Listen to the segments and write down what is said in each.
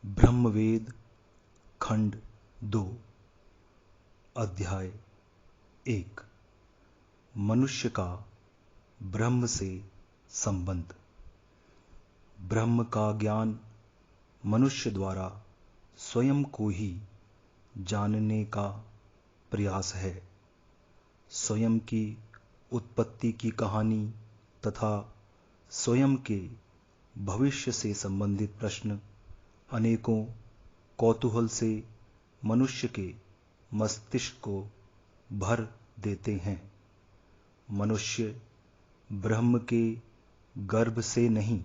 ब्रह्मवेद खंड 2 अध्याय 1 मनुष्य का ब्रह्म से संबंध। ब्रह्म का ज्ञान मनुष्य द्वारा स्वयं को ही जानने का प्रयास है। स्वयं की उत्पत्ति की कहानी तथा स्वयं के भविष्य से संबंधित प्रश्न अनेकों कौतूहल से मनुष्य के मस्तिष्क को भर देते हैं। मनुष्य ब्रह्म के गर्भ से नहीं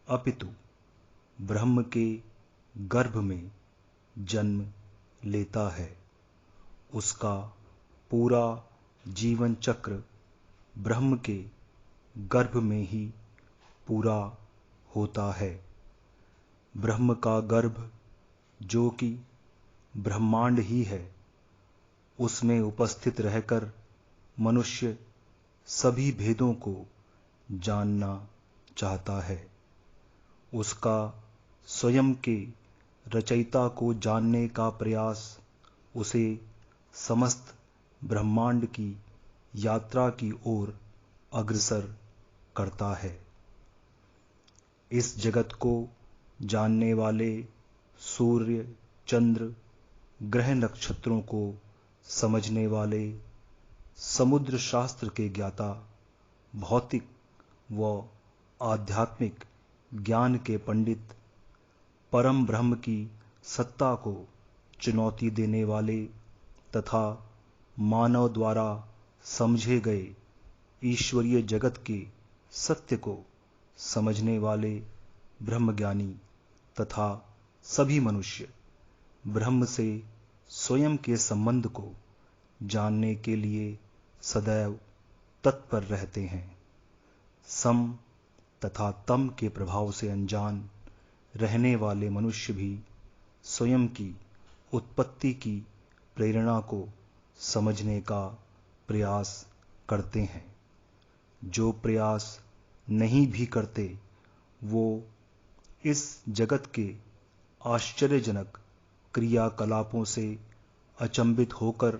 अपितु ब्रह्म के गर्भ में जन्म लेता है। उसका पूरा जीवन चक्र ब्रह्म के गर्भ में ही पूरा होता है। ब्रह्म का गर्भ जो कि ब्रह्मांड ही है, उसमें उपस्थित रहकर मनुष्य सभी भेदों को जानना चाहता है। उसका स्वयं के रचयिता को जानने का प्रयास उसे समस्त ब्रह्मांड की यात्रा की ओर अग्रसर करता है। इस जगत को जानने वाले सूर्य, चंद्र, ग्रह नक्षत्रों को समझने वाले समुद्र शास्त्र के ज्ञाता, भौतिक व आध्यात्मिक ज्ञान के पंडित, परम ब्रह्म की सत्ता को चुनौती देने वाले तथा मानव द्वारा समझे गए ईश्वरीय जगत के सत्य को समझने वाले ब्रह्मज्ञानी तथा सभी मनुष्य ब्रह्म से स्वयं के संबंध को जानने के लिए सदैव तत्पर रहते हैं। सम तथा तम के प्रभाव से अनजान रहने वाले मनुष्य भी स्वयं की उत्पत्ति की प्रेरणा को समझने का प्रयास करते हैं। जो प्रयास नहीं भी करते, वो इस जगत के आश्चर्यजनक क्रियाकलापों से अचंभित होकर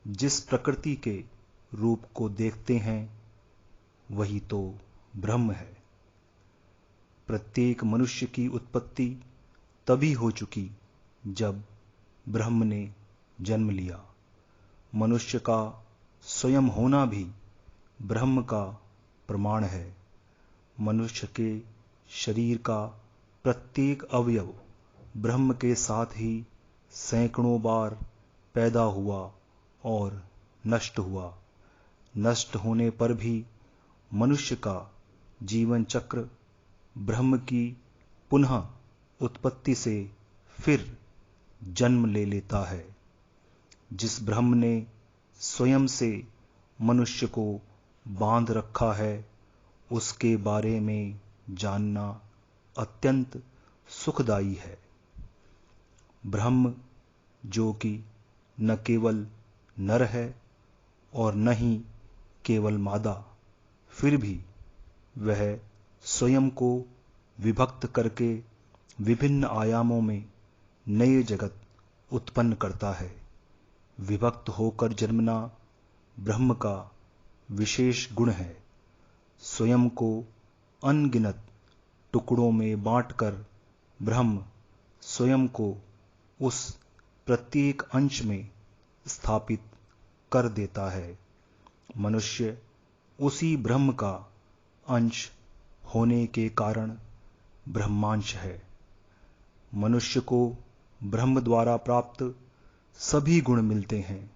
जिस प्रकृति के रूप को देखते हैं, वही तो ब्रह्म है। प्रत्येक मनुष्य की उत्पत्ति तभी हो चुकी जब ब्रह्म ने जन्म लिया। मनुष्य का स्वयं होना भी ब्रह्म का प्रमाण है। मनुष्य के शरीर का प्रत्येक अवयव ब्रह्म के साथ ही सैकड़ों बार पैदा हुआ और नष्ट हुआ। नष्ट होने पर भी मनुष्य का जीवन चक्र ब्रह्म की पुनः उत्पत्ति से फिर जन्म ले लेता है। जिस ब्रह्म ने स्वयं से मनुष्य को बांध रखा है, उसके बारे में जानना अत्यंत सुखदायी है। ब्रह्म जो कि न केवल नर है और न ही केवल मादा, फिर भी वह स्वयं को विभक्त करके विभिन्न आयामों में नए जगत उत्पन्न करता है। विभक्त होकर जन्मना ब्रह्म का विशेष गुण है। स्वयं को अनगिनत टुकड़ों में बांटकर ब्रह्म स्वयं को उस प्रत्येक अंश में स्थापित कर देता है। मनुष्य उसी ब्रह्म का अंश होने के कारण ब्रह्मांश है। मनुष्य को ब्रह्म द्वारा प्राप्त सभी गुण मिलते हैं।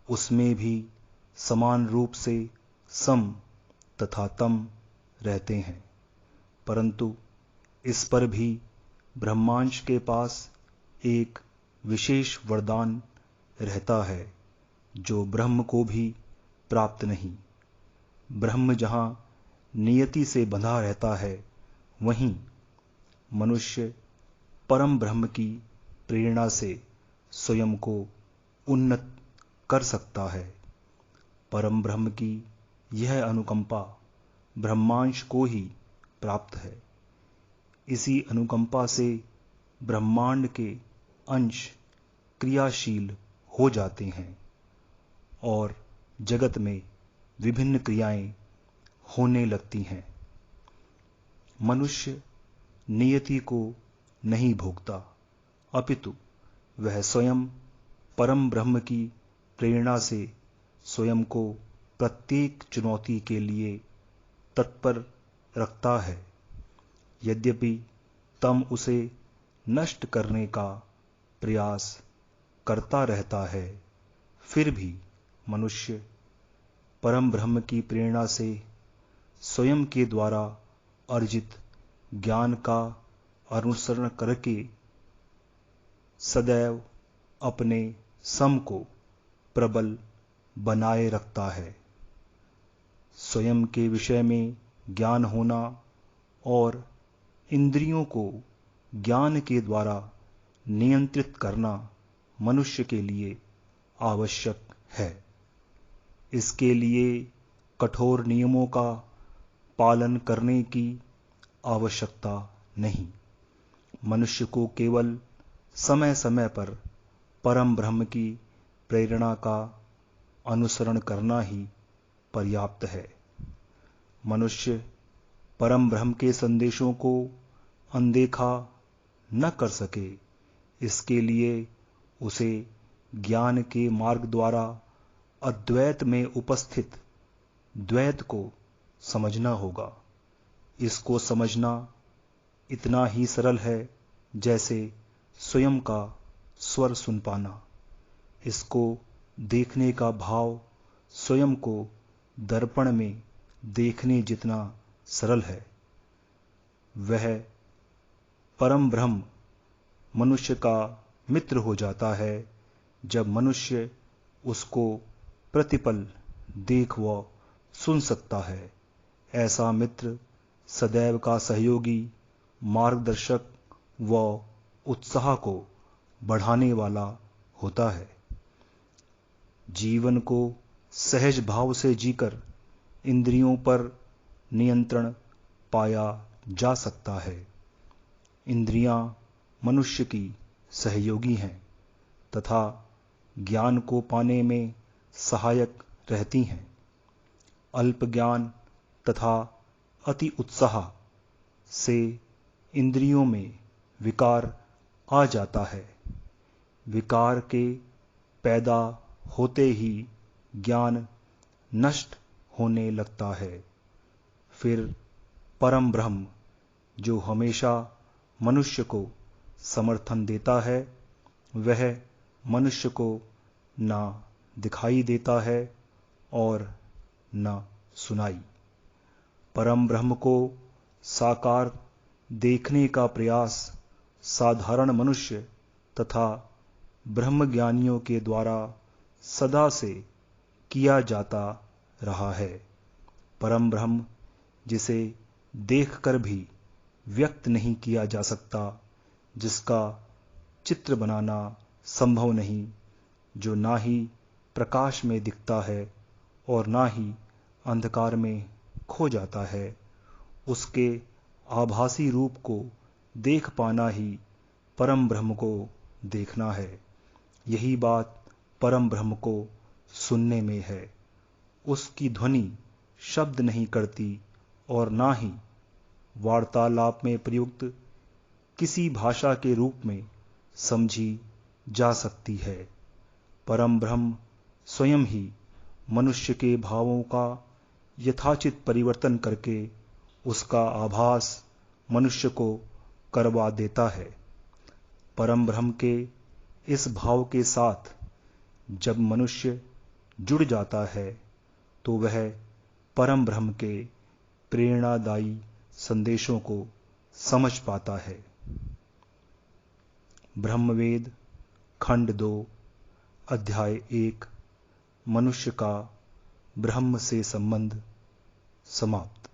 उसमें भी समान रूप से सम तथा तम रहते हैं, परंतु इस पर भी ब्रह्मांश के पास एक विशेष वरदान रहता है जो ब्रह्म को भी प्राप्त नहीं। ब्रह्म जहाँ नियति से बंधा रहता है, वहीं मनुष्य परम ब्रह्म की प्रेरणा से स्वयं को उन्नत कर सकता है। परम ब्रह्म की यह अनुकंपा ब्रह्मांश को ही प्राप्त है। इसी अनुकंपा से ब्रह्मांड के अंश क्रियाशील हो जाते हैं और जगत में विभिन्न क्रियाएं होने लगती हैं। मनुष्य नियति को नहीं भोगता, अपितु वह स्वयं परम ब्रह्म की प्रेरणा से स्वयं को प्रत्येक चुनौती के लिए तत्पर रखता है। यद्यपि तम उसे नष्ट करने का प्रयास करता रहता है, फिर भी मनुष्य परम ब्रह्म की प्रेरणा से स्वयं के द्वारा अर्जित ज्ञान का अनुसरण करके सदैव अपने सम को प्रबल बनाए रखता है। स्वयं के विषय में ज्ञान होना और इंद्रियों को ज्ञान के द्वारा नियंत्रित करना मनुष्य के लिए आवश्यक है। इसके लिए कठोर नियमों का पालन करने की आवश्यकता नहीं। मनुष्य को केवल समय समय पर परम ब्रह्म की प्रेरणा का अनुसरण करना ही पर्याप्त है। मनुष्य परम ब्रह्म के संदेशों को अनदेखा न कर सके, इसके लिए उसे ज्ञान के मार्ग द्वारा अद्वैत में उपस्थित द्वैत को समझना होगा। इसको समझना इतना ही सरल है जैसे स्वयं का स्वर सुन पाना। इसको देखने का भाव स्वयं को दर्पण में देखने जितना सरल है। वह परम ब्रह्म मनुष्य का मित्र हो जाता है जब मनुष्य उसको प्रतिपल देख व सुन सकता है। ऐसा मित्र सदैव का सहयोगी, मार्गदर्शक व उत्साह को बढ़ाने वाला होता है। जीवन को सहज भाव से जीकर इंद्रियों पर नियंत्रण पाया जा सकता है। इंद्रियां मनुष्य की सहयोगी हैं तथा ज्ञान को पाने में सहायक रहती हैं। अल्प ज्ञान तथा अति उत्साह से इंद्रियों में विकार आ जाता है। विकार के पैदा होते ही ज्ञान नष्ट होने लगता है। फिर परम ब्रह्म जो हमेशा मनुष्य को समर्थन देता है, वह मनुष्य को ना दिखाई देता है और न सुनाई। परम ब्रह्म को साकार देखने का प्रयास साधारण मनुष्य तथा ब्रह्मज्ञानियों के द्वारा सदा से किया जाता रहा है। परम ब्रह्म जिसे देखकर भी व्यक्त नहीं किया जा सकता, जिसका चित्र बनाना संभव नहीं, जो ना ही प्रकाश में दिखता है और ना ही अंधकार में खो जाता है, उसके आभासी रूप को देख पाना ही परम ब्रह्म को देखना है। यही बात परम ब्रह्म को सुनने में है। उसकी ध्वनि शब्द नहीं करती और ना ही वार्तालाप में प्रयुक्त किसी भाषा के रूप में समझी जा सकती है। परम ब्रह्म स्वयं ही मनुष्य के भावों का यथाचित परिवर्तन करके उसका आभास मनुष्य को करवा देता है। परम ब्रह्म के इस भाव के साथ जब मनुष्य जुड़ जाता है तो वह परम ब्रह्म के प्रेरणादायी संदेशों को समझ पाता है। ब्रह्मवेद खंड 2 अध्याय 1 मनुष्य का ब्रह्म से संबंध समाप्त।